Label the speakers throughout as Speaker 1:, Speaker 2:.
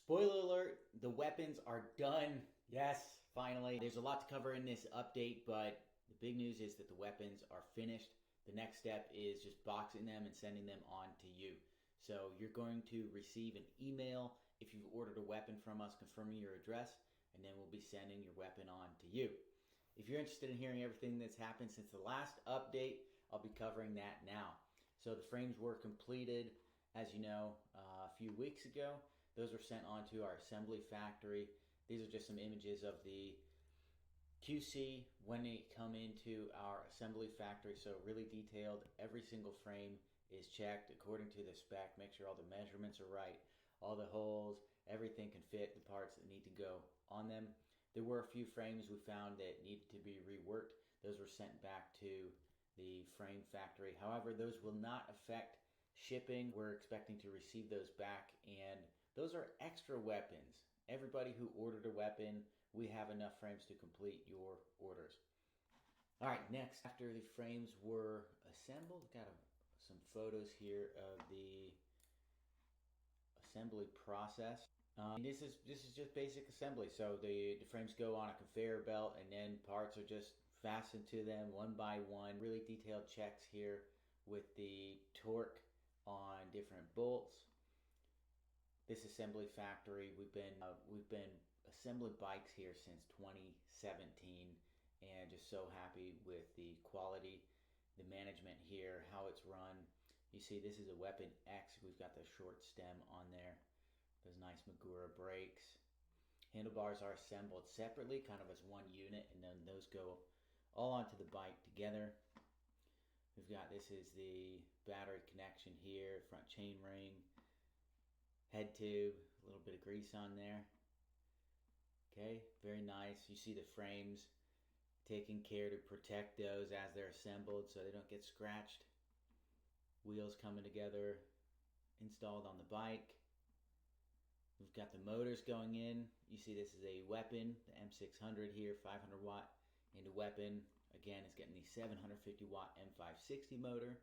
Speaker 1: Spoiler alert, the weapons are done. Yes, finally. There's a lot to cover in this update, but the big news is that the weapons are finished. The next step is just boxing them and sending them on to you. So you're going to receive an email if you've ordered a weapon from us confirming your address, and then we'll be sending your weapon on to you. If you're interested in hearing everything that's happened since the last update, I'll be covering that now. So the frames were completed, as you know, a few weeks ago. Those were sent on to our assembly factory. These are just some images of the QC when they come into our assembly factory. So really detailed. Every single frame is checked according to the spec. Make sure all the measurements are right. All the holes, everything can fit the parts that need to go on them. There were a few frames we found that needed to be reworked. Those were sent back to the frame factory. However, those will not affect shipping. We're expecting to receive those back, and those are extra weapons. Everybody who ordered a weapon, we have enough frames to complete your orders. All right, next, after the frames were assembled, got some photos here of the assembly process. This is just basic assembly. So the frames go on a conveyor belt, and then parts are just fastened to them one by one. Really detailed checks here with the torque on different bolts. This assembly factory, we've been assembling bikes here since 2017, and just so happy with the quality, the management here, how it's run. You see, this is a Weapon X. We've got the short stem on there. Those nice Magura brakes. Handlebars are assembled separately, kind of as one unit, and then those go all onto the bike together. We've got, this is the battery connection here, front chain ring, head tube, a little bit of grease on there. Okay, very nice. You see the frames, taking care to protect those as they're assembled so they don't get scratched. Wheels coming together, installed on the bike. We've got the motors going in. You see this is a weapon, the M600 here, 500 watt into weapon. Again, it's getting the 750 watt M560 motor.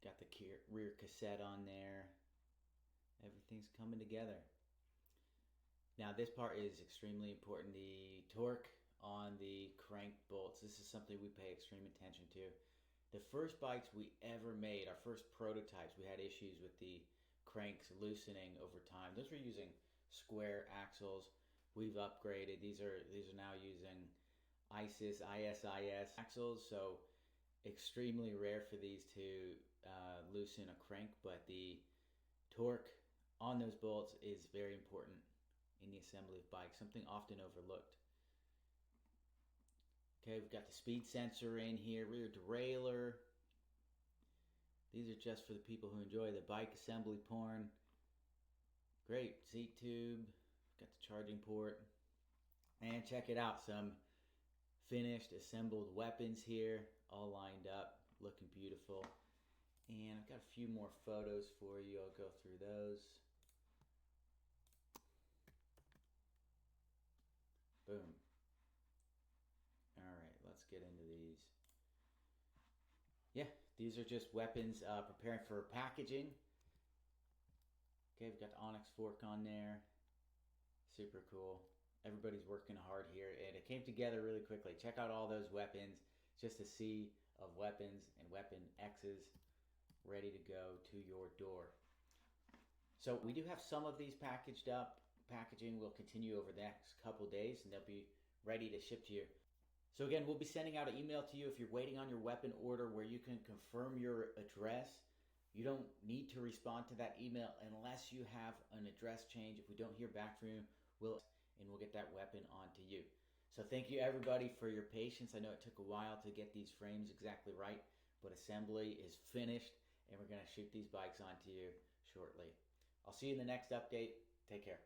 Speaker 1: Got the rear cassette on there. Everything's coming together. Now this part is extremely important. The torque on the crank bolts. This is something we pay extreme attention to. The first bikes we ever made, our first prototypes, we had issues with the cranks loosening over time. Those were using square axles. We've upgraded. These are now using ISIS axles. So extremely rare for these to loosen a crank, but the torque on those bolts is very important in the assembly of bikes, something often overlooked. Okay, we've got the speed sensor in here, rear derailleur. These are just for the people who enjoy the bike assembly porn. Great, seat tube, got the charging port. And check it out, some finished assembled weapons here, all lined up, looking beautiful. And I've got a few more photos for you. I'll go through those. Boom. All right, let's get into these. Yeah, these are just weapons preparing for packaging. Okay, we've got the Onyx fork on there. Super cool. Everybody's working hard here, and it came together really quickly. Check out all those weapons. Just a sea of weapons and Weapon X's ready to go to your door. So we do have some of these packaged up. Packaging will continue over the next couple days, and they'll be ready to ship to you. So again, we'll be sending out an email to you if you're waiting on your weapon order where you can confirm your address. You don't need to respond to that email unless you have an address change. If we don't hear back from you, we'll get that weapon onto you. So thank you everybody for your patience. I know it took a while to get these frames exactly right, but assembly is finished, and we're going to shoot these bikes onto you shortly. I'll see you in the next update. Take care.